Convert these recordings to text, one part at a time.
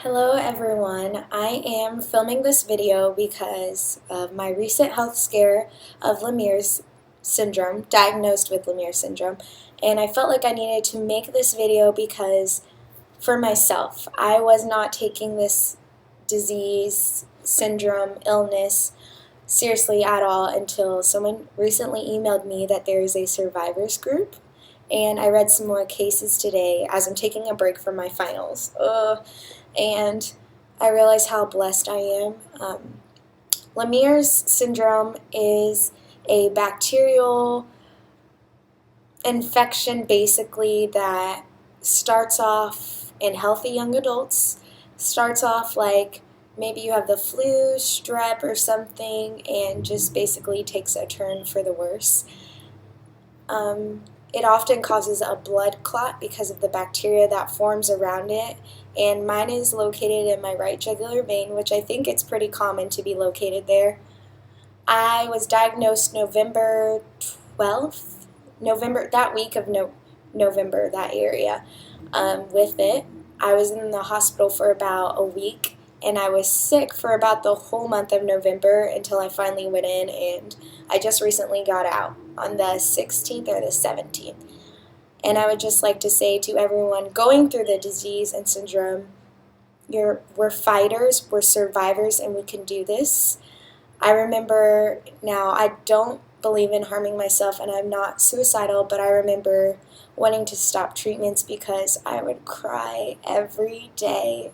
Hello everyone, I am filming this video because of my recent health scare of Lemierres Syndrome, diagnosed with Lemierre Syndrome, and I felt like I needed to make this video because for myself, I was not taking this disease, syndrome, illness seriously at all until someone recently emailed me that there is a survivors group, and I read some more cases today as I'm taking a break from my finals. And I realize how blessed I am. Lemierres syndrome is a bacterial infection basically that starts off in healthy young adults, starts off like maybe you have the flu, strep, or something, and just basically takes a turn for the worse. It often causes a blood clot because of the bacteria that forms around it, and mine is located in my right jugular vein, which I think it's pretty common to be located there. I was diagnosed November 12th, that week of November, that area, with it. I was in the hospital for about a week, and I was sick for about the whole month of November until I finally went in, and I just recently got out on the 16th or the 17th. And I would just like to say to everyone going through the disease and syndrome, we're fighters, we're survivors, and we can do this. I remember now, I don't believe in harming myself, and I'm not suicidal, but I remember wanting to stop treatments because I would cry every day.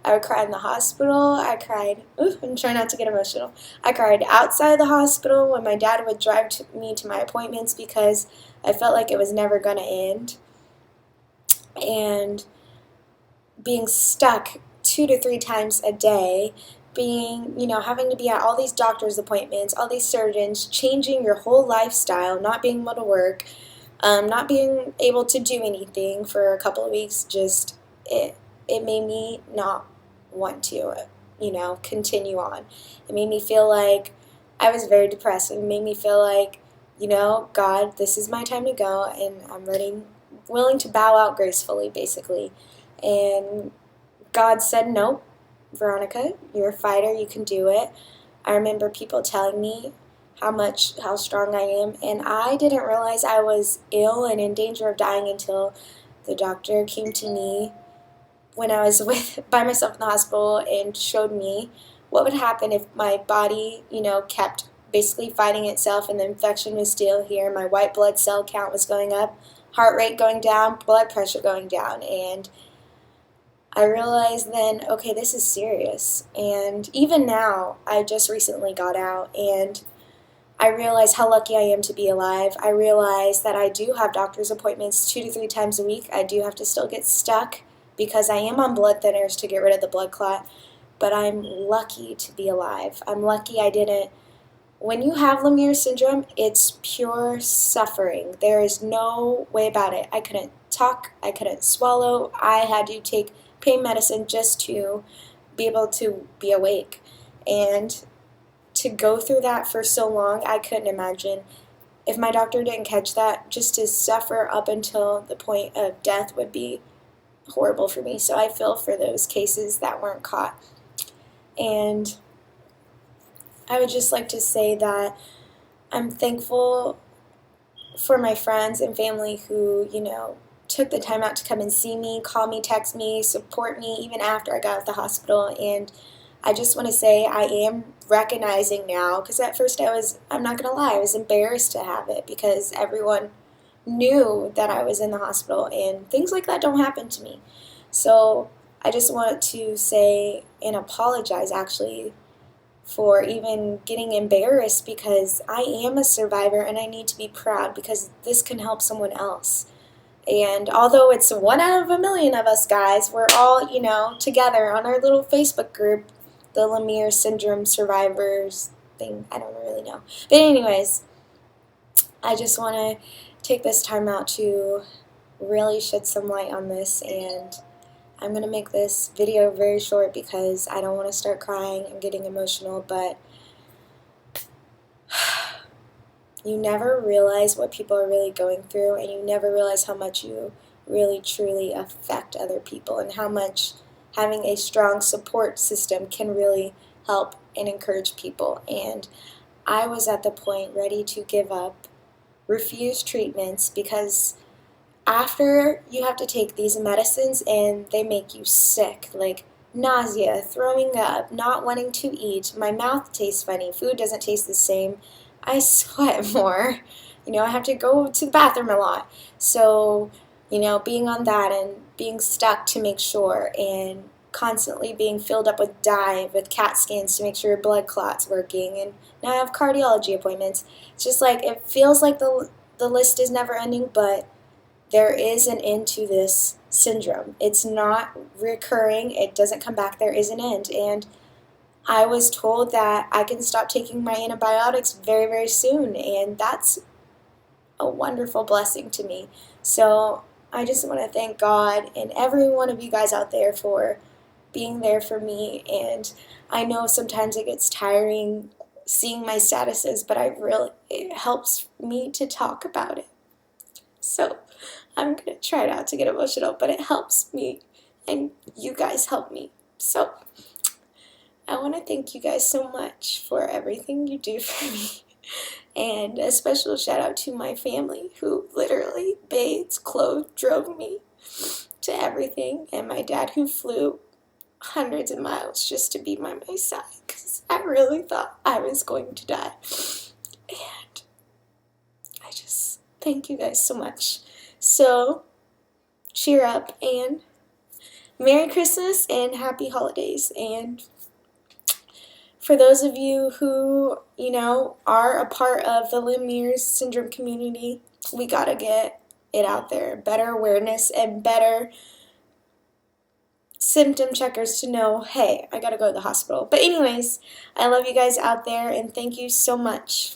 I would cry in the hospital. I cried, I'm trying not to get emotional. I cried outside the hospital when my dad would drive me to my appointments because I felt like it was never going to end. And being stuck 2 to 3 times a day, having to be at all these doctor's appointments, all these surgeons, changing your whole lifestyle, not being able to work, not being able to do anything for a couple of weeks, it made me not want to, continue on. It made me feel like I was very depressed. It made me feel like, God, this is my time to go, and I'm willing to bow out gracefully, basically. And God said, no, Veronica, you're a fighter, you can do it. I remember people telling me how strong I am, and I didn't realize I was ill and in danger of dying until the doctor came to me when I was by myself in the hospital and showed me what would happen if my body, kept basically fighting itself and the infection was still here. My white blood cell count was going up, heart rate going down, blood pressure going down, and I realized then, okay, this is serious. And even now, I just recently got out, and I realize how lucky I am to be alive. I realize that I do have doctor's appointments 2 to 3 times a week. I do have to still get stuck because I am on blood thinners to get rid of the blood clot, but I'm lucky to be alive. I'm lucky I didn't. When you have Lemierre syndrome, it's pure suffering. There is no way about it. I couldn't talk, I couldn't swallow, I had to take pain medicine just to be able to be awake. And to go through that for so long, I couldn't imagine. If my doctor didn't catch that, just to suffer up until the point of death would be horrible for me. So I feel for those cases that weren't caught. And I would just like to say that I'm thankful for my friends and family who, took the time out to come and see me, call me, text me, support me, even after I got out of the hospital. And I just want to say I am recognizing now, because at first I'm not going to lie, I was embarrassed to have it because everyone knew that I was in the hospital, and things like that don't happen to me. So I just want to say and apologize actually for even getting embarrassed, because I am a survivor and I need to be proud because this can help someone else. And although it's 1 out of a million of us guys, we're all, together on our little Facebook group, the Lemierre Syndrome survivors thing. I don't really know. But anyways, I just want to take this time out to really shed some light on this, and I'm going to make this video very short because I don't want to start crying and getting emotional, but you never realize what people are really going through, and you never realize how much you really truly affect other people and how much having a strong support system can really help and encourage people. And I was at the point ready to give up, refuse treatments, because after you have to take these medicines and they make you sick, like nausea, throwing up, not wanting to eat, my mouth tastes funny, food doesn't taste the same, I sweat more, I have to go to the bathroom a lot. So, being on that and being stuck to make sure, and constantly being filled up with dye, with CAT scans to make sure your blood clot's working, and now I have cardiology appointments. It's just like, it feels like the list is never ending, but there is an end to this syndrome. It's not recurring. It doesn't come back. There is an end. And I was told that I can stop taking my antibiotics very, very soon. And that's a wonderful blessing to me. So I just want to thank God and every one of you guys out there for being there for me. And I know sometimes it gets tiring seeing my statuses, but it helps me to talk about it. So I'm going to try not to get emotional, but it helps me, and you guys help me. So I want to thank you guys so much for everything you do for me. And a special shout out to my family who literally bathed, clothed, drove me to everything. And my dad who flew hundreds of miles just to be by my side, because I really thought I was going to die. And I just thank you guys so much. So cheer up, and Merry Christmas and Happy Holidays. And for those of you who, are a part of the Lemierres Syndrome community, we got to get it out there. Better awareness and better symptom checkers to know, hey, I got to go to the hospital. But anyways, I love you guys out there, and thank you so much.